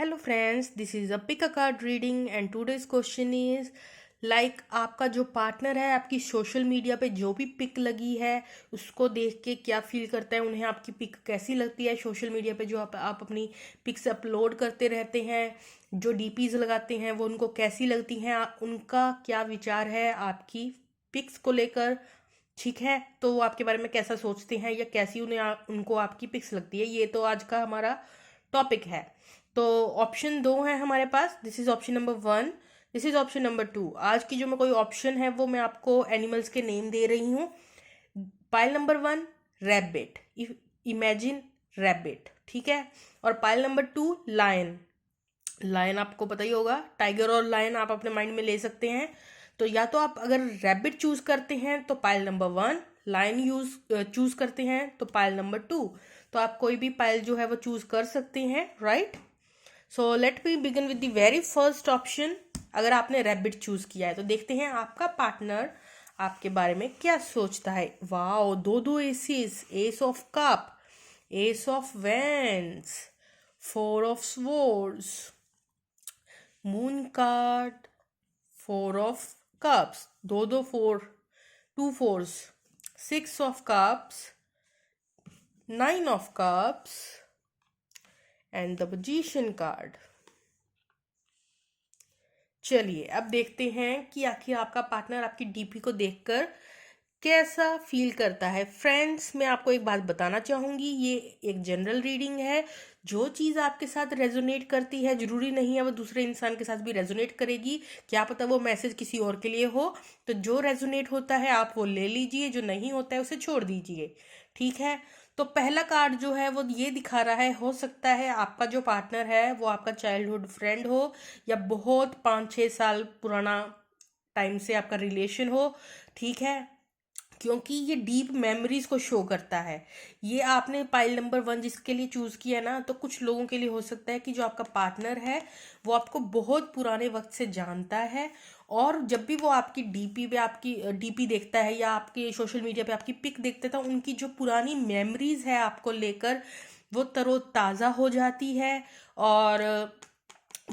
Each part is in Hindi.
Hello friends, this is a pick a card reading and today's question is आपका जो पार्टनर है आपकी सोशल मीडिया पे जो भी पिक लगी है उसको देख के क्या फील करता है, उन्हें आपकी पिक कैसी लगती है। सोशल मीडिया पे जो आप अपनी पिक्स अपलोड करते रहते हैं, जो डीपीज लगाते हैं वो उनको कैसी लगती हैं, उनका क्या विचार है आपकी पिक्स को लेकर। ठीक है, तो वो आपके बारे में कैसा सोचते हैं या कैसी उनको आपकी पिक्स लगती है, ये तो आज का हमारा टॉपिक है। तो ऑप्शन दो है हमारे पास, this is option number 1, this is option number 2। आज की जो मैं कोई ऑप्शन है वो मैं आपको एनिमल्स के नेम दे रही हूँ। Pile number 1 rabbit, imagine rabbit, ठीक है। और पाइल नंबर 2 लायन, लायन आपको पता ही होगा, टाइगर और लायन आप अपने माइंड में ले सकते हैं। तो या तो आप अगर रैबिट चूज करते हैं तो पाइल नंबर 1, लायन चूज करते हैं तो पाइल नंबर 2। तो आप कोई भी पाइल जो है वो चूज कर सकते हैं, right. So let me begin with the very first option. अगर आपने रैबिट चूज किया है तो देखते हैं आपका पार्टनर आपके बारे में क्या सोचता है। वाओ, दो aces, ace of cup, ace of wands, 4 of swords, moon card, 4 of cups, दो 2 4s, 6 of cups, 9 of cups and the magician card. चलिए अब देखते हैं कि आखिर आपका पार्टनर आपकी डीपी को देखकर कैसा फील करता है। फ्रेंड्स, मैं आपको एक बात बताना चाहूँगी, ये एक जनरल रीडिंग है। जो चीज़ आपके साथ रेजोनेट करती है जरूरी नहीं है वो दूसरे इंसान के साथ भी रेजोनेट करेगी। क्या पता वो मैसेज किसी और के लिए हो। तो जो रेजोनेट होता है आप वो ले लीजिए, जो नहीं होता है उसे छोड़ दीजिए, ठीक है। तो पहला कार्ड जो है वो ये दिखा रहा है, हो सकता है आपका जो पार्टनर है वो आपका चाइल्डहुड फ्रेंड हो या बहुत 5-6 साल पुराना टाइम से आपका रिलेशन हो, ठीक है। क्योंकि ये डीप मेमोरीज को शो करता है। ये आपने पाइल नंबर 1 जिसके लिए चूज किया ना, तो कुछ लोगों के लिए हो सकता है कि जो आपका पार्टनर है वो आपको बहुत पुराने वक्त से जानता है, और जब भी वो आपकी डीपी पे आपकी डीपी देखता है या आपके सोशल मीडिया पे आपकी पिक देखता है तो उनकी जो पुरानी मेमोरीज है आपको लेकर वो तरोताज़ा हो जाती है, और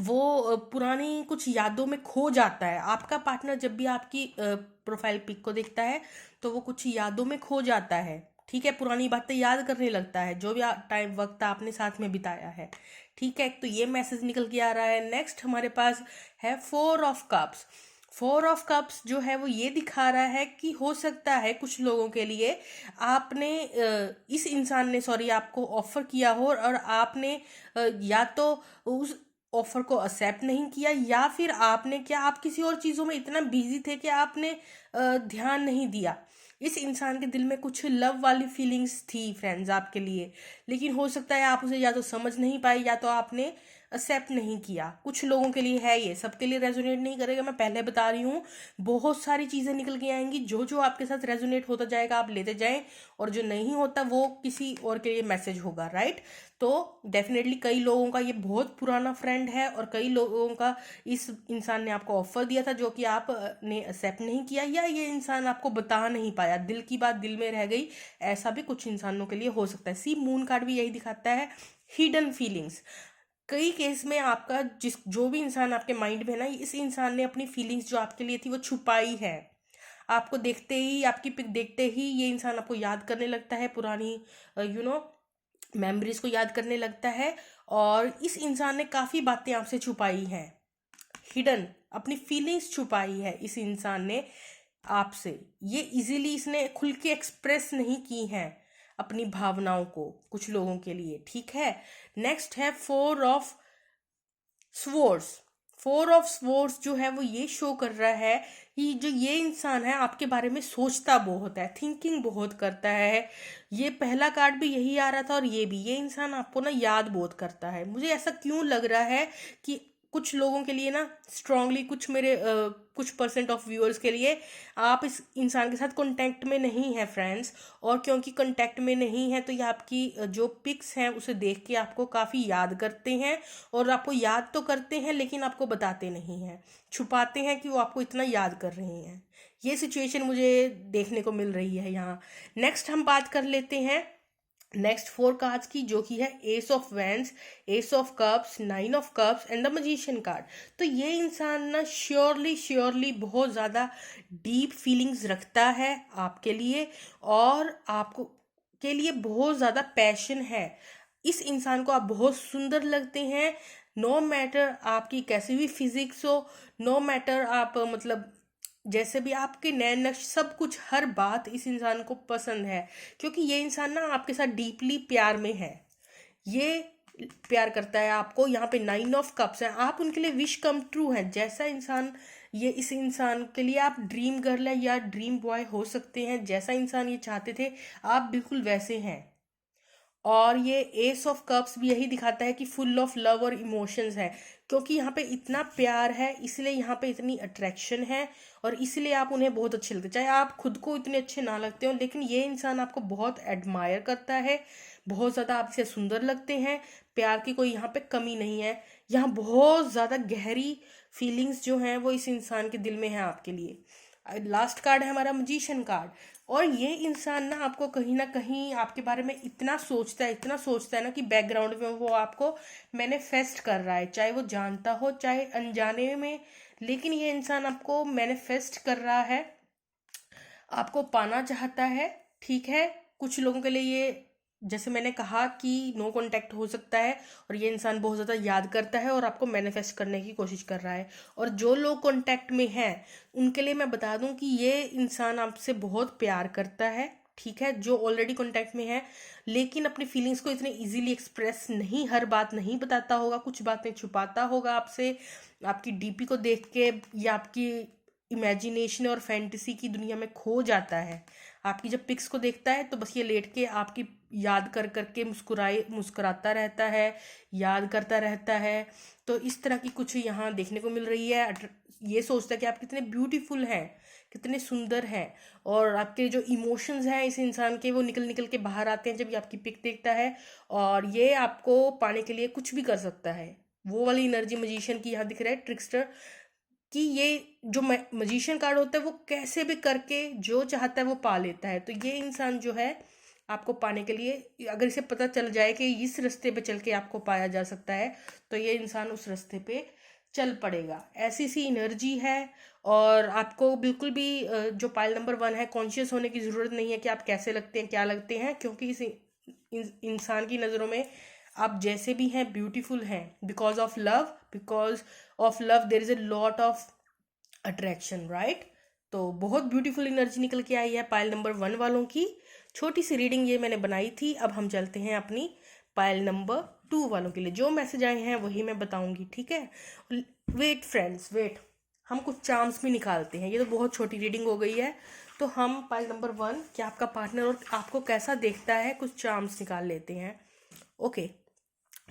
वो पुरानी कुछ यादों में खो जाता है। आपका पार्टनर जब भी आपकी प्रोफाइल पिक को देखता है तो वो कुछ यादों में खो जाता है, ठीक है। पुरानी बातें याद करने लगता है, जो भी टाइम वक्त आपने साथ में बिताया है, ठीक है। तो ये मैसेज निकल के आ रहा है। नेक्स्ट हमारे पास है 4 ऑफ कप्स। 4 ऑफ कप्स जो है वो ये दिखा रहा है कि हो सकता है कुछ लोगों के लिए आपने इस इंसान ने आपको ऑफर किया हो और आपने या तो उस ऑफर को एक्सेप्ट नहीं किया, या फिर आपने आप किसी और चीज़ों में इतना बिजी थे कि आपने ध्यान नहीं दिया। इस इंसान के दिल में कुछ लव वाली फीलिंग्स थी फ्रेंड्स आपके लिए, लेकिन हो सकता है आप उसे या तो समझ नहीं पाए या तो आपने एक्सेप्ट नहीं किया। कुछ लोगों के लिए है, ये सबके लिए रेजोनेट नहीं करेगा, मैं पहले बता रही हूँ। बहुत सारी चीज़ें निकल के आएंगी, जो जो आपके साथ रेजोनेट होता जाएगा आप लेते जाएं, और जो नहीं होता वो किसी और के लिए मैसेज होगा, राइट। तो डेफिनेटली कई लोगों का ये बहुत पुराना फ्रेंड है और कई लोगों का इस इंसान ने आपको ऑफर दिया था जो कि आप ने एक्सेप्ट नहीं किया, या ये इंसान आपको बता नहीं पाया, दिल की बात दिल में रह गई। ऐसा भी कुछ इंसानों के लिए हो सकता है। सी मून कार्ड भी यही दिखाता है, हिडन फीलिंग्स। कई केस में आपका जो भी इंसान आपके माइंड में है ना, इस इंसान ने अपनी फीलिंग्स जो आपके लिए थी वो छुपाई है। आपको देखते ही, आपकी पिक देखते ही ये इंसान आपको याद करने लगता है, पुरानी मेमोरीज को याद करने लगता है, और इस इंसान ने काफ़ी बातें आपसे छुपाई हैं। हिडन अपनी फीलिंग्स छुपाई है इस इंसान ने आपसे। ये इजीली इसने खुल के एक्सप्रेस नहीं की हैं अपनी भावनाओं को कुछ लोगों के लिए, ठीक है। नेक्स्ट है 4 ऑफ स्वॉर्ड्स। 4 ऑफ स्वॉर्ड्स जो है वो ये शो कर रहा है कि जो ये इंसान है आपके बारे में सोचता बहुत है, थिंकिंग बहुत करता है। ये पहला कार्ड भी यही आ रहा था और ये इंसान आपको ना याद बहुत करता है। मुझे ऐसा क्यों लग रहा है कि कुछ लोगों के लिए ना स्ट्रांगली, कुछ परसेंट ऑफ व्यूअर्स के लिए आप इस इंसान के साथ कांटेक्ट में नहीं है फ्रेंड्स, और क्योंकि कांटेक्ट में नहीं है तो ये आपकी जो पिक्स हैं उसे देख के आपको काफ़ी याद करते हैं, और आपको याद तो करते हैं लेकिन आपको बताते नहीं हैं, छुपाते हैं कि वो आपको इतना याद कर रहे हैं। ये सिचुएशन मुझे देखने को मिल रही है यहाँ। नेक्स्ट हम बात कर लेते हैं नेक्स्ट 4 कार्ड्स की, जो कि है S of wands, S of cups, 9 of cups and the magician card. तो ये इंसान ना श्योरली श्योरली बहुत ज़्यादा डीप फीलिंग्स रखता है आपके लिए, और आपको के लिए बहुत ज़्यादा पैशन है। इस इंसान को आप बहुत सुंदर लगते हैं, नो मैटर आपकी कैसी भी फिजिक्स हो, नो मैटर आप मतलब जैसे भी आपके नैन नक्श, सब कुछ हर बात इस इंसान को पसंद है, क्योंकि ये इंसान ना आपके साथ डीपली प्यार में है। ये प्यार करता है आपको। यहाँ पे 9 ऑफ कप्स है, आप उनके लिए विश कम ट्रू है। जैसा इंसान, ये इस इंसान के लिए आप ड्रीम गर्ल है या ड्रीम बॉय हो सकते हैं। जैसा इंसान ये चाहते थे, आप बिल्कुल वैसे हैं। और ये एस ऑफ कप्स भी यही दिखाता है कि फुल ऑफ लव और इमोशंस है, क्योंकि यहाँ पे इतना प्यार है, इसलिए यहाँ पे इतनी अट्रैक्शन है, और इसलिए आप उन्हें बहुत अच्छे लगते हैं। चाहे आप खुद को इतने अच्छे ना लगते हो, लेकिन ये इंसान आपको बहुत एडमायर करता है, बहुत ज़्यादा आपसे सुंदर लगते हैं। प्यार की कोई यहाँ पे कमी नहीं है। यहाँ बहुत ज़्यादा गहरी फीलिंग्स जो हैं वो इस इंसान के दिल में है आपके लिए। लास्ट कार्ड है हमारा मजिशियन कार्ड। और ये इंसान ना कहीं आपके बारे में इतना सोचता है, इतना सोचता है ना, कि बैकग्राउंड में वो आपको मैनिफेस्ट कर रहा है, चाहे वो जानता हो चाहे अनजाने में, लेकिन ये इंसान आपको मैनिफेस्ट कर रहा है, आपको पाना चाहता है। ठीक है, कुछ लोगों के लिए ये, जैसे मैंने कहा कि नो कांटेक्ट हो सकता है, और ये इंसान बहुत ज़्यादा याद करता है और आपको मैनिफेस्ट करने की कोशिश कर रहा है। और जो लोग कांटेक्ट में हैं उनके लिए मैं बता दूं कि ये इंसान आपसे बहुत प्यार करता है। ठीक है, जो ऑलरेडी कांटेक्ट में है, लेकिन अपनी फीलिंग्स को इतने इजीली एक्सप्रेस नहीं, हर बात नहीं बताता होगा, कुछ बातें छुपाता होगा आपसे, आपकी डीपी को देख के या आपकी इमेजिनेशन और फैंटेसी की दुनिया में खो जाता है। आपकी जब पिक्स को देखता है तो बस ये लेट के आपकी याद कर करके मुस्कुराता रहता है, याद करता रहता है। तो इस तरह की कुछ यहाँ देखने को मिल रही है। ये सोचता है कि आप कितने ब्यूटीफुल हैं, कितने सुंदर हैं, और आपके जो इमोशंस हैं इस इंसान के, वो निकल निकल के बाहर आते हैं जब ये आपकी पिक देखता है। और ये आपको पाने के लिए कुछ भी कर सकता है। वो वाली एनर्जी मजिशियन की यहाँ दिख रहा है, ट्रिक्स्टर, कि ये जो मजिशियन कार्ड होता है वो कैसे भी करके जो चाहता है वो पा लेता है। तो ये इंसान जो है आपको पाने के लिए, अगर इसे पता चल जाए कि इस रास्ते पे चल के आपको पाया जा सकता है, तो ये इंसान उस रास्ते पे चल पड़ेगा। ऐसी सी एनर्जी है। और आपको बिल्कुल भी जो पाइल नंबर 1 है, कॉन्शियस होने की ज़रूरत नहीं है कि आप कैसे लगते हैं, क्या लगते हैं, क्योंकि इस इंसान की नज़रों में आप जैसे भी हैं ब्यूटीफुल हैं। Because of love, because of love there is a lot of attraction, right. तो बहुत ब्यूटीफुल एनर्जी निकल के आई है पाइल नंबर 1 वालों की। छोटी सी रीडिंग ये मैंने बनाई थी। अब हम चलते हैं अपनी पाइल नंबर 2 वालों के लिए। जो मैसेज आए हैं वही मैं बताऊंगी, ठीक है। वेट फ्रेंड्स, वेट, हम कुछ चार्म्स भी निकालते हैं। ये तो बहुत छोटी रीडिंग हो गई है, तो हम पाइल नंबर 1, कि आपका पार्टनर और आपको कैसा देखता है, कुछ चार्म्स निकाल लेते हैं। ओके,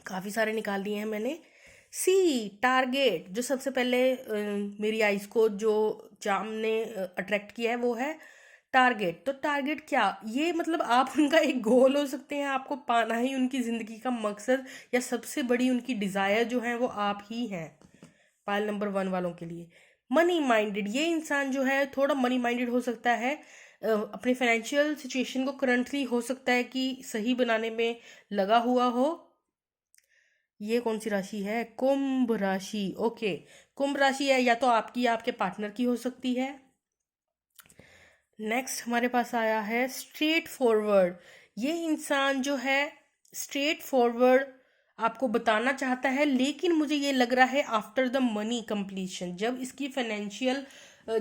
काफ़ी सारे निकाल लिए हैं मैंने। सी टारगेट, जो सबसे पहले मेरी आइज को जो चार्म ने अट्रैक्ट किया है वो है टारगेट। तो टारगेट क्या, ये मतलब आप उनका एक गोल हो सकते हैं, आपको पाना ही उनकी ज़िंदगी का मकसद या सबसे बड़ी उनकी डिज़ायर जो है वो आप ही हैं। पाइल नंबर 1 वालों के लिए मनी माइंडेड, ये इंसान जो है थोड़ा मनी माइंडेड हो सकता है। अपने फाइनेंशियल सिचुएशन को करंटली हो सकता है कि सही बनाने में लगा हुआ हो। ये कौन सी राशि है, कुंभ राशि। ओके, कुंभ राशि है, या तो आपकी या आपके पार्टनर की हो सकती है। नेक्स्ट हमारे पास आया है स्ट्रेट फॉरवर्ड। ये इंसान जो है स्ट्रेट फॉरवर्ड आपको बताना चाहता है, लेकिन मुझे ये लग रहा है आफ्टर द मनी कंप्लीशन, जब इसकी फाइनेंशियल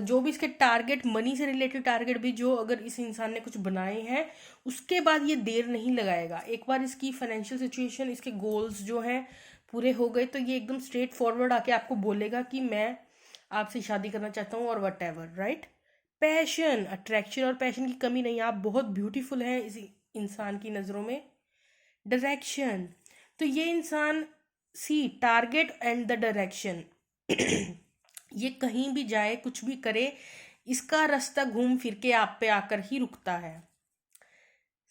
जो भी इसके टारगेट, मनी से रिलेटेड टारगेट भी जो अगर इस इंसान ने कुछ बनाए हैं, उसके बाद ये देर नहीं लगाएगा। एक बार इसकी फाइनेंशियल सिचुएशन, इसके गोल्स जो हैं पूरे हो गए, तो ये एकदम स्ट्रेट फॉरवर्ड आके आपको बोलेगा कि मैं आपसे शादी करना चाहता हूँ, और what ever, right. Passion, attraction और पैशन की कमी नहीं, आप बहुत ब्यूटीफुल हैं इस इंसान की नज़रों में। डायरेक्शन, तो ये इंसान, सी टारगेट एंड द डायरेक्शन, ये कहीं भी जाए, कुछ भी करे, इसका रास्ता घूम फिर के आप पे आकर ही रुकता है।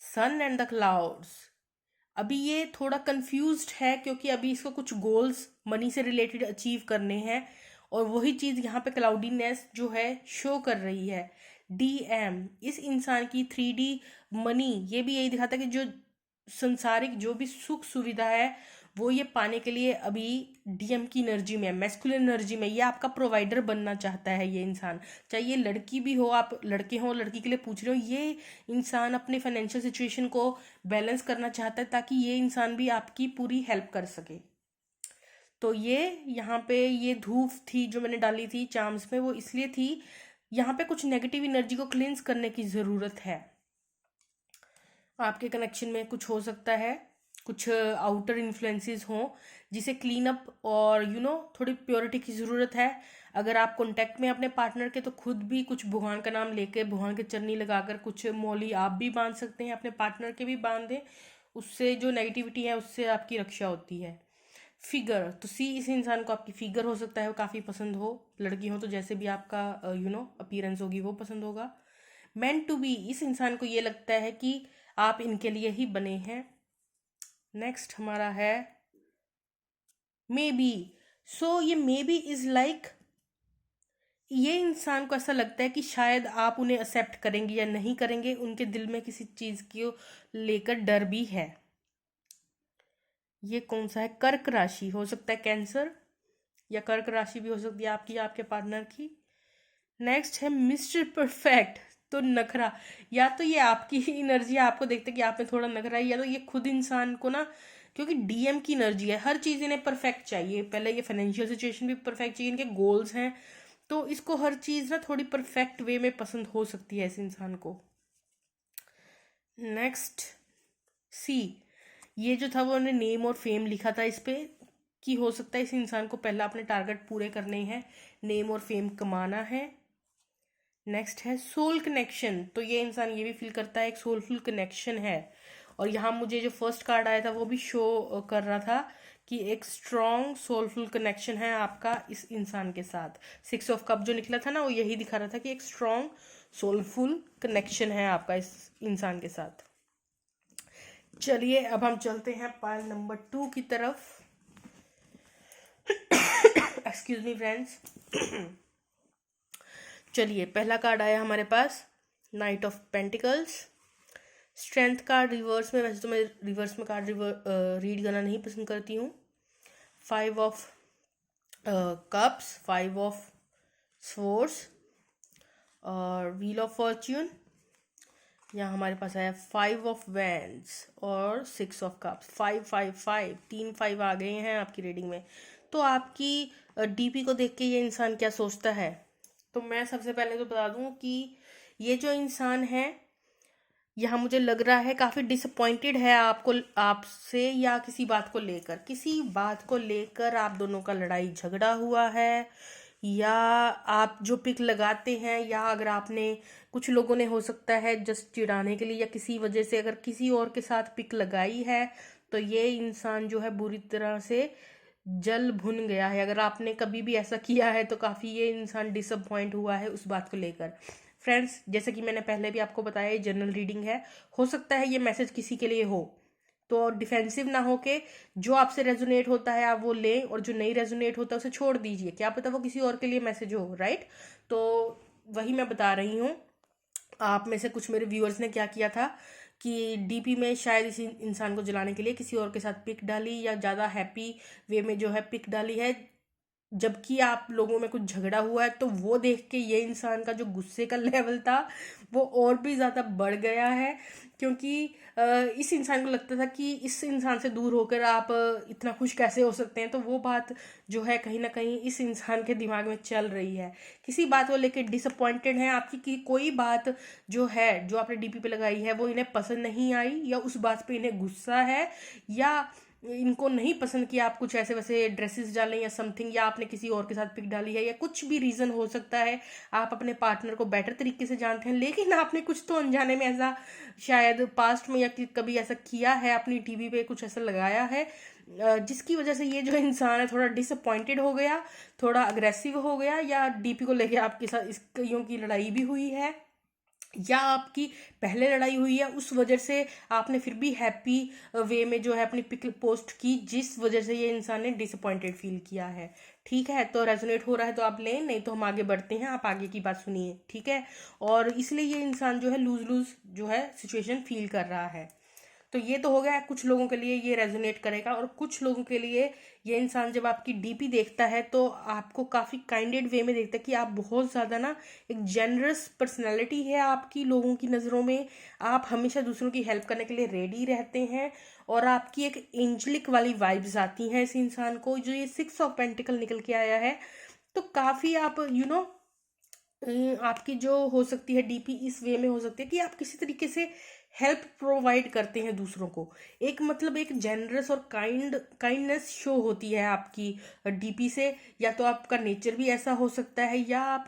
सन एंड द क्लाउड्स, अभी ये थोड़ा कंफ्यूज्ड है, क्योंकि अभी इसको कुछ गोल्स मनी से रिलेटेड अचीव करने हैं, और वही चीज़ यहाँ पे क्लाउडीनेस जो है शो कर रही है। DM, इस इंसान की 3D मनी, ये भी यही दिखाता है कि जो संसारिक जो भी सुख सुविधा है वो ये पाने के लिए अभी डीएम की एनर्जी में, मैस्कुलिन एनर्जी में, ये आपका प्रोवाइडर बनना चाहता है ये इंसान। चाहे ये लड़की भी हो, आप लड़के हो, लड़की के लिए पूछ रहे हो, ये इंसान अपने फाइनेंशियल सिचुएशन को बैलेंस करना चाहता है ताकि ये इंसान भी आपकी पूरी हेल्प कर सके। तो ये यहाँ पे ये धूप थी जो मैंने डाली थी चार्म्स में, वो इसलिए थी, यहाँ पे कुछ नेगेटिव एनर्जी को क्लींस करने की ज़रूरत है। आपके कनेक्शन में कुछ हो सकता है, कुछ आउटर इन्फ्लुएंसेस हों जिसे क्लीन अप और थोड़ी प्योरिटी की ज़रूरत है। अगर आप कांटेक्ट में अपने पार्टनर के, तो खुद भी कुछ भगवान का नाम लेके, भगवान के चरनी लगाकर कुछ मौली आप भी बांध सकते हैं, अपने पार्टनर के भी बांध दें। उससे जो नेगेटिविटी है उससे आपकी रक्षा होती है। फिगर तो सी, इस इंसान को आपकी फिगर हो सकता है वो काफ़ी पसंद हो, लड़की हो तो जैसे भी आपका अपीयरेंस होगी वो पसंद होगा। मेंट टू बी, इस इंसान को ये लगता है कि आप इनके लिए ही बने हैं। नेक्स्ट हमारा है मे बी। सो ये मे बी इज लाइक, ये इंसान को ऐसा लगता है कि शायद आप उन्हें एक्सेप्ट करेंगे या नहीं करेंगे, उनके दिल में किसी चीज़ को लेकर डर भी है। ये कौन सा है? कर्क राशि, हो सकता है कैंसर, या कर्क राशि भी हो सकती है आपकी या आपके पार्टनर की। नेक्स्ट है मिस्टर परफेक्ट, तो नखरा, या तो ये आपकी ही एनर्जी आपको देखते कि आप में थोड़ा नखरा है, या तो ये खुद इंसान को ना, क्योंकि डीएम की एनर्जी है, हर चीज़ इन्हें परफेक्ट चाहिए। पहले ये फाइनेंशियल सिचुएशन भी परफेक्ट चाहिए, इनके गोल्स हैं, तो इसको हर चीज़ ना थोड़ी परफेक्ट वे में पसंद हो सकती है इस इंसान को। नेक्स्ट सी, ये जो था वो उन्होंने नेम और फेम लिखा था इस पे, कि हो सकता है इस इंसान को पहला अपने टारगेट पूरे करने हैं, नेम और फेम कमाना है। नेक्स्ट है सोल कनेक्शन, तो ये इंसान ये भी फील करता है एक सोलफुल कनेक्शन है। और यहाँ मुझे जो फर्स्ट कार्ड आया था वो भी शो कर रहा था कि एक स्ट्रॉन्ग सोलफुल कनेक्शन है आपका इस इंसान के साथ। 6 ऑफ कप जो निकला था ना वो यही दिखा रहा था कि एक स्ट्रॉन्ग सोलफुल कनेक्शन है आपका इस इंसान के साथ। चलिए अब हम चलते हैं पाइल नंबर 2 की तरफ। Excuse me friends. चलिए पहला कार्ड आया हमारे पास knight of pentacles. Strength card reverse में, वैसे तो मैं रिवर्स में कार्ड रीड करना नहीं पसंद करती हूँ। 5 ऑफ कप्स, 5 ऑफ स्वॉर्ड्स और व्हील ऑफ फॉर्च्यून। यहाँ हमारे पास आया 5 ऑफ वैंड्स और 6 ऑफ कप्स। 5 5 5 3 5 आ गए हैं आपकी रीडिंग में। तो आपकी डीपी को देख के ये इंसान क्या सोचता है, तो मैं सबसे पहले तो बता दूं कि ये जो इंसान है यहाँ मुझे लग रहा है काफ़ी डिसअपॉइंटेड है आपको, आपसे, या किसी बात को लेकर, किसी बात को लेकर आप दोनों का लड़ाई झगड़ा हुआ है, या आप जो पिक लगाते हैं, या अगर आपने, कुछ लोगों ने हो सकता है जस्ट चिढ़ाने के लिए या किसी वजह से अगर किसी और के साथ पिक लगाई है, तो ये इंसान जो है बुरी तरह से जल भुन गया है। अगर आपने कभी भी ऐसा किया है तो काफ़ी ये इंसान डिसअपॉइंट हुआ है उस बात को लेकर। फ्रेंड्स, जैसे कि मैंने पहले भी आपको बताया ये जनरल रीडिंग है, हो सकता है ये मैसेज किसी के लिए हो, तो डिफेंसिव ना होके जो आपसे रेजोनेट होता है आप वो लें, और जो नहीं रेजोनेट होता उसे छोड़ दीजिए, क्या पता वो किसी और के लिए मैसेज हो, राइट। तो वही मैं बता रही हूँ। आप में से कुछ मेरे व्यूअर्स ने क्या किया था कि डीपी में शायद इसी इंसान को जलाने के लिए किसी और के साथ पिक डाली, या ज़्यादा हैप्पी वे में जो है पिक डाली है, जबकि आप लोगों में कुछ झगड़ा हुआ है। तो वो देख के ये इंसान का जो गुस्से का लेवल था वो और भी ज़्यादा बढ़ गया है, क्योंकि इस इंसान को लगता था कि इस इंसान से दूर होकर आप इतना खुश कैसे हो सकते हैं। तो वो बात जो है कहीं ना कहीं इस इंसान के दिमाग में चल रही है, किसी बात को लेकर डिसअपॉइंटेड है आपकी, कि कोई बात जो है जो आपने डीपी पे लगाई है वो इन्हें पसंद नहीं आई, या उस बात पे इन्हें गुस्सा है, या इनको नहीं पसंद कि आप कुछ ऐसे वैसे ड्रेसेस डालें या समथिंग, या आपने किसी और के साथ पिक डाली है, या कुछ भी रीज़न हो सकता है। आप अपने पार्टनर को बेटर तरीके से जानते हैं, लेकिन आपने कुछ तो अनजाने में ऐसा शायद पास्ट में या कभी ऐसा किया है, अपनी टीवी पे कुछ ऐसा लगाया है जिसकी वजह से ये जो इंसान है थोड़ा डिसअपॉइंटेड हो गया, थोड़ा अग्रेसिव हो गया, या डीपी को लेके आपके साथ इस कईयों की लड़ाई भी हुई है, या आपकी पहले लड़ाई हुई है, उस वजह से आपने फिर भी हैप्पी वे में जो है अपनी पिक पोस्ट की, जिस वजह से ये इंसान ने डिसअपॉइंटेड फील किया है। ठीक है, तो रेजोनेट हो रहा है तो आप लें, नहीं तो हम आगे बढ़ते हैं, आप आगे की बात सुनिए, ठीक है। और इसलिए ये इंसान जो है लूज लूज जो है सिचुएशन फील कर रहा है। तो ये तो हो गया, कुछ लोगों के लिए ये रेजोनेट करेगा, और कुछ लोगों के लिए ये इंसान जब आपकी डीपी देखता है तो आपको काफ़ी काइंडेड वे में देखता है कि आप बहुत ज़्यादा ना एक जेनरस पर्सनैलिटी है आपकी लोगों की नज़रों में। आप हमेशा दूसरों की हेल्प करने के लिए रेडी रहते हैं, और आपकी एक एंजलिक वाली वाइब्स आती हैं इस इंसान को। जो ये 6 ऑफ पेंटिकल निकल के आया है, तो काफ़ी आप आपकी जो हो सकती है डीपी इस वे में हो सकती है कि आप किसी तरीके से हेल्प प्रोवाइड करते हैं दूसरों को। एक मतलब एक जेनरस और काइंडनेस शो होती है आपकी डीपी से। या तो आपका नेचर भी ऐसा हो सकता है, या आप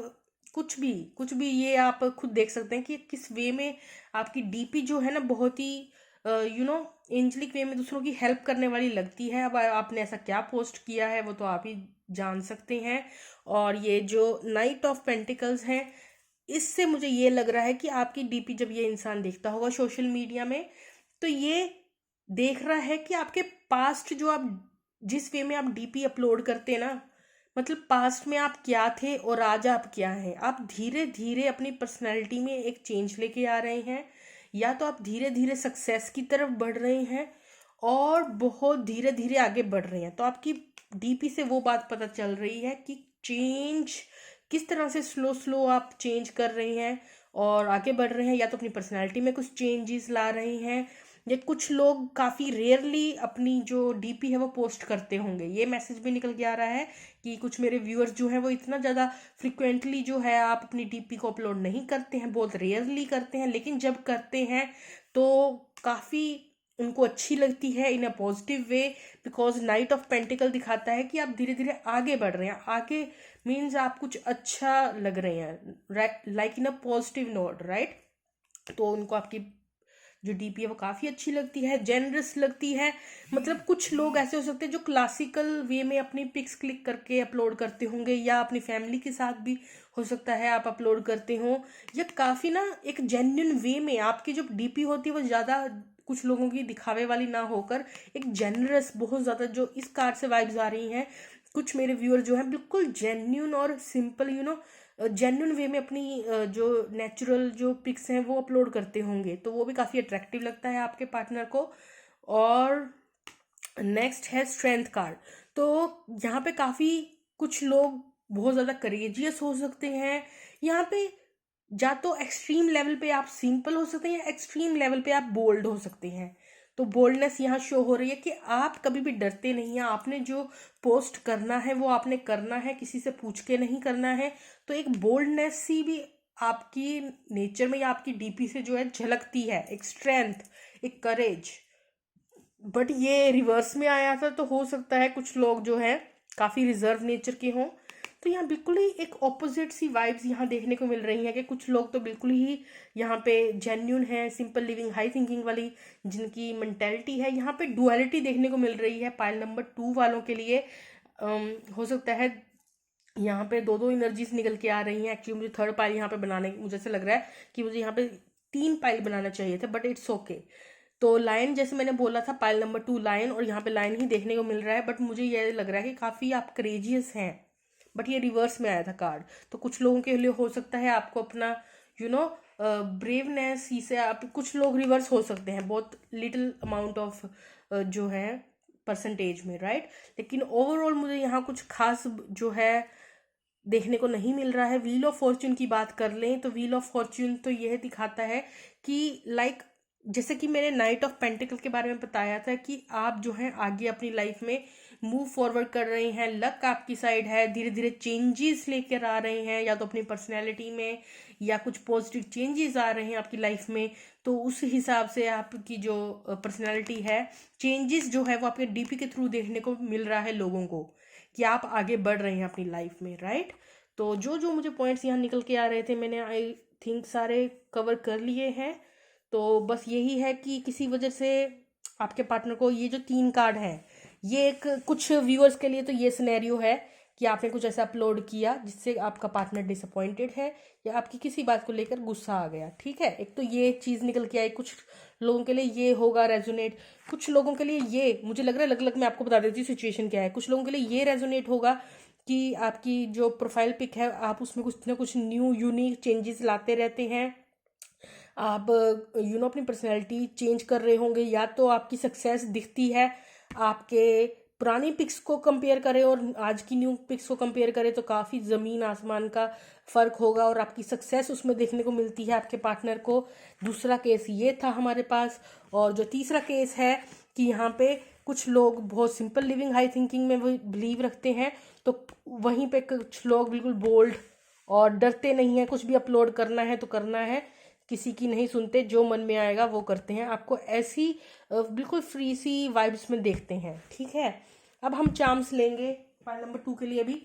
कुछ भी ये आप खुद देख सकते हैं कि किस वे में आपकी डीपी जो है ना बहुत ही एंजलिक वे में दूसरों की हेल्प करने वाली लगती है। अब आपने ऐसा क्या पोस्ट किया है वो तो आप ही जान सकते हैं। और ये जो नाइट ऑफ पेंटिकल्स हैं, इससे मुझे ये लग रहा है कि आपकी डीपी जब ये इंसान देखता होगा सोशल मीडिया में, तो ये देख रहा है कि आपके पास्ट जो आप जिस वे में आप डीपी अपलोड करते हैं ना, मतलब पास्ट में आप क्या थे और आज आप क्या हैं। आप धीरे धीरे अपनी पर्सनैलिटी में एक चेंज लेके आ रहे हैं, या तो आप धीरे धीरे सक्सेस की तरफ बढ़ रहे हैं और बहुत धीरे धीरे आगे बढ़ रहे हैं। तो आपकी डीपी से वो बात पता चल रही है कि चेंज किस तरह से स्लो स्लो आप चेंज कर रहे हैं और आगे बढ़ रहे हैं, या तो अपनी पर्सनैलिटी में कुछ चेंजेस ला रहे हैं। या कुछ लोग काफ़ी रेयरली अपनी जो डीपी है वो पोस्ट करते होंगे, ये मैसेज भी निकल के आ रहा है कि कुछ मेरे व्यूअर्स जो हैं वो इतना ज़्यादा फ्रिक्वेंटली जो है आप अपनी डीपी को अपलोड नहीं करते हैं, बहुत रेयरली करते हैं, लेकिन जब करते हैं तो काफ़ी उनको अच्छी लगती है in a positive way. Because knight of pentacle दिखाता है कि आप धीरे धीरे आगे बढ़ रहे हैं। आगे मीन्स आप कुछ अच्छा लग रहे हैं, like in a positive note, right. तो उनको आपकी जो डीपी है वो काफ़ी अच्छी लगती है, जेनरस लगती है। मतलब कुछ लोग ऐसे हो सकते हैं जो क्लासिकल वे में अपनी पिक्स क्लिक करके अपलोड करते होंगे, या अपनी फैमिली के साथ भी हो सकता है आप अपलोड करते हो, या काफ़ी ना एक जेन्युइन वे में आपकी जो डीपी होती है वो ज़्यादा कुछ लोगों की दिखावे वाली ना होकर एक जेनरस बहुत ज़्यादा, जो इस कार से वाइब्स आ रही हैं। कुछ मेरे व्यूअर जो हैं बिल्कुल जेन्युइन और सिंपल जेन्युइन वे में अपनी जो नेचुरल जो पिक्स हैं वो अपलोड करते होंगे, तो वो भी काफ़ी अट्रैक्टिव लगता है आपके पार्टनर को। और नेक्स्ट है स्ट्रेंथ कार्ड। तो यहाँ पे काफ़ी कुछ लोग बहुत ज़्यादा करेजियस हो सकते हैं। यहाँ पे या तो एक्सट्रीम लेवल पे आप सिंपल हो सकते हैं, या एक्सट्रीम लेवल पे आप बोल्ड हो सकते हैं। तो बोल्डनेस यहाँ शो हो रही है कि आप कभी भी डरते नहीं हैं। आपने जो पोस्ट करना है वो आपने करना है, किसी से पूछ के नहीं करना है। तो एक बोल्डनेस सी भी आपकी नेचर में या आपकी डीपी से जो है झलकती है, एक स्ट्रेंथ, एक करेज। बट ये रिवर्स में आया था, तो हो सकता है कुछ लोग जो है काफ़ी रिजर्व नेचर के हों। तो यहाँ बिल्कुल ही एक ऑपोजिट सी वाइब्स यहाँ देखने को मिल रही हैं कि कुछ लोग तो बिल्कुल ही यहाँ पे जेन्यून है, सिंपल लिविंग हाई थिंकिंग वाली जिनकी मेंटेलिटी है। यहाँ पे डुअलिटी देखने को मिल रही है पाइल नंबर 2 वालों के लिए। हो सकता है यहाँ पे दो दो एनर्जीज निकल के आ रही हैं। एक्चुअली मुझे थर्ड पाइल यहाँ पे बनाने, मुझे ऐसा लग रहा है कि मुझे यहाँ पे 3 पाइल बनाना चाहिए था, बट इट्स ओके। तो लाइन जैसे मैंने बोला था, पाइल नंबर 2 लाइन, और यहाँ पे लाइन ही देखने को मिल रहा है। बट मुझे ये लग रहा है कि काफ़ी आप करेजियस हैं, बट ये रिवर्स में आया था कार्ड। तो कुछ लोगों के लिए हो सकता है आपको अपना ब्रेवनेस ही से आप, कुछ लोग रिवर्स हो सकते हैं बहुत लिटिल अमाउंट ऑफ जो है परसेंटेज में, राइट। लेकिन ओवरऑल मुझे यहाँ कुछ खास जो है देखने को नहीं मिल रहा है। व्हील ऑफ फॉर्च्यून की बात कर लें तो व्हील ऑफ फॉर्च्यून तो यह दिखाता है कि लाइक जैसे कि मैंने नाइट ऑफ पेंटिकल के बारे में बताया था कि आप जो है आगे अपनी लाइफ में मूव फॉरवर्ड कर रहे हैं, लक आपकी साइड है, धीरे धीरे चेंजेस लेकर आ रहे हैं, या तो अपनी पर्सनैलिटी में या कुछ पॉजिटिव चेंजेस आ रहे हैं आपकी लाइफ में। तो उस हिसाब से आपकी जो पर्सनैलिटी है, चेंजेस जो है वो आपके डीपी के थ्रू देखने को मिल रहा है लोगों को कि आप आगे बढ़ रहे हैं अपनी लाइफ में, राइट। तो जो जो मुझे पॉइंट्स यहाँ निकल के आ रहे थे मैंने आई थिंक सारे कवर कर लिए हैं। तो बस यही है कि किसी वजह से आपके पार्टनर को ये जो 3 कार्ड हैं, ये एक कुछ व्यूअर्स के लिए तो ये सिनेरियो है कि आपने कुछ ऐसा अपलोड किया जिससे आपका पार्टनर डिसअपॉइंटेड है, या आपकी किसी बात को लेकर गुस्सा आ गया, ठीक है। एक तो ये चीज़ निकल के आई, कुछ लोगों के लिए ये होगा रेजोनेट, कुछ लोगों के लिए ये मुझे लग रहा है अलग अलग। मैं आपको बता देती हूँ सिचुएशन क्या है। कुछ लोगों के लिए ये रेजोनेट होगा कि आपकी जो प्रोफाइल पिक है आप उसमें कुछ ना कुछ न्यू यूनिक चेंजेस लाते रहते हैं, आप अपनी पर्सनैलिटी चेंज कर रहे होंगे, या तो आपकी सक्सेस दिखती है आपके पुरानी पिक्स को कंपेयर करें और आज की न्यू पिक्स को कंपेयर करें तो काफ़ी ज़मीन आसमान का फ़र्क होगा और आपकी सक्सेस उसमें देखने को मिलती है आपके पार्टनर को। दूसरा केस ये था हमारे पास। और जो तीसरा केस है कि यहाँ पे कुछ लोग बहुत सिंपल लिविंग हाई थिंकिंग में वो बिलीव रखते हैं, तो वहीं पे कुछ लोग बिल्कुल बोल्ड और डरते नहीं हैं, कुछ भी अपलोड करना है तो करना है, किसी की नहीं सुनते, जो मन में आएगा वो करते हैं। आपको ऐसी बिल्कुल फ्री सी वाइब्स में देखते हैं, ठीक है। अब हम चार्म्स लेंगे फाइल नंबर 2 के लिए भी,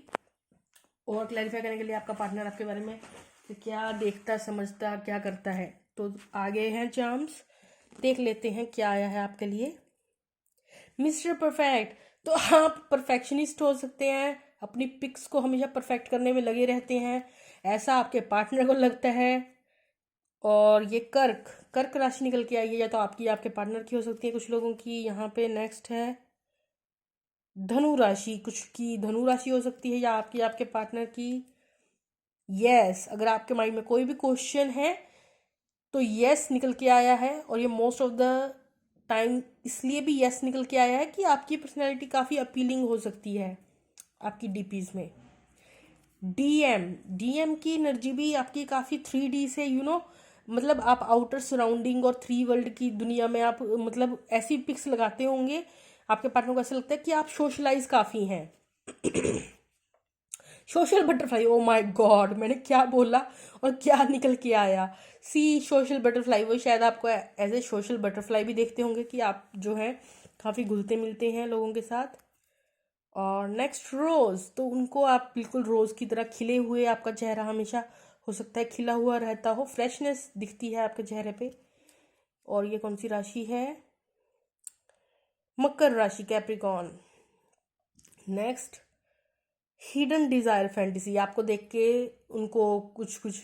और क्लैरिफाई करने के लिए आपका पार्टनर आपके बारे में कि क्या देखता, समझता, क्या करता है। तो आगे हैं चार्म्स, देख लेते हैं क्या आया है आपके लिए। Mister perfect. तो आप परफेक्शनिस्ट हो सकते हैं, अपनी पिक्स को हमेशा परफेक्ट करने में लगे रहते हैं, ऐसा आपके पार्टनर को लगता है। और ये कर्क कर्क राशि निकल के आई है, या तो आपकी आपके पार्टनर की हो सकती है कुछ लोगों की। यहाँ पे नेक्स्ट है धनु राशि, कुछ की धनु राशि हो सकती है, या आपकी आपके पार्टनर की। यस, अगर आपके माइंड में कोई भी क्वेश्चन है तो यस निकल के आया है। और ये मोस्ट ऑफ द टाइम इसलिए भी यस निकल के आया है कि आपकी पर्सनैलिटी काफ़ी अपीलिंग हो सकती है आपकी डीपीज में। डीएम की एनर्जी भी आपकी काफ़ी 3D से मतलब आप आउटर सराउंडिंग और 3 वर्ल्ड की दुनिया में आप मतलब ऐसी पिक्स लगाते होंगे, आपके पार्टनर को ऐसा लगता है कि आप सोशलाइज काफ़ी हैं। Social butterfly, oh my God, मैंने क्या बोला और क्या निकल के आया। सी सोशल बटरफ्लाई, वो शायद आपको एज ए सोशल बटरफ्लाई भी देखते होंगे कि आप जो है काफ़ी घुलते मिलते हैं लोगों के साथ। और नेक्स्ट रोज़, तो उनको आप बिल्कुल रोज़ की तरह खिले हुए, आपका चेहरा हमेशा हो सकता है खिला हुआ रहता हो, फ्रेशनेस दिखती है आपके चेहरे पे। और ये कौन सी राशि है? मकर राशि, Capricorn. Next hidden desire fantasy, आपको देख के उनको कुछ कुछ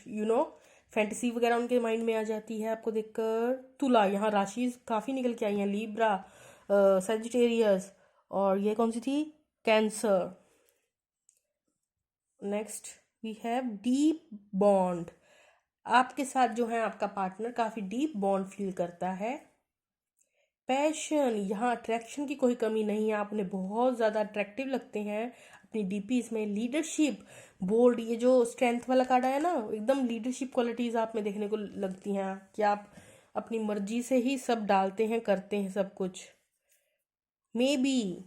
फैंटेसी वगैरह उनके माइंड में आ जाती है आपको देखकर। तुला, यहाँ राशि काफ़ी निकल के आई हैं, लीब्रा, सेजिटेरियस, और ये कौन सी थी? Cancer. Next we have deep bond, आपके साथ जो है आपका पार्टनर काफ़ी डीप बॉन्ड फील करता है। पैशन, यहाँ अट्रैक्शन की कोई कमी नहीं है, आप उन्हें बहुत ज़्यादा अट्रैक्टिव लगते हैं अपनी डीपीज में। लीडरशिप, बोल्ड, ये जो स्ट्रेंथ वाला कार्ड है ना, एकदम लीडरशिप क्वालिटीज़ आप में देखने को लगती हैं कि आप अपनी मर्जी से ही सब डालते हैं, करते हैं सब कुछ। मे बी,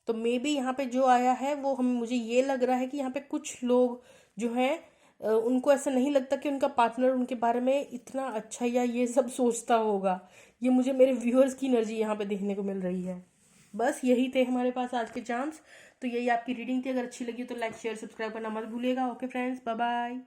तो मे बी यहाँ पे जो आया है वो मुझे ये लग रहा है कि यहाँ पे कुछ लोग जो हैं उनको ऐसा नहीं लगता कि उनका पार्टनर उनके बारे में इतना अच्छा या ये सब सोचता होगा। ये मुझे मेरे व्यूअर्स की एनर्जी यहाँ पे देखने को मिल रही है। बस यही थे हमारे पास आज के चांस। तो यही आपकी रीडिंग थी, अगर अच्छी लगी तो लाइक शेयर सब्सक्राइब करना मत भूलिएगा। Okay friends, bye bye.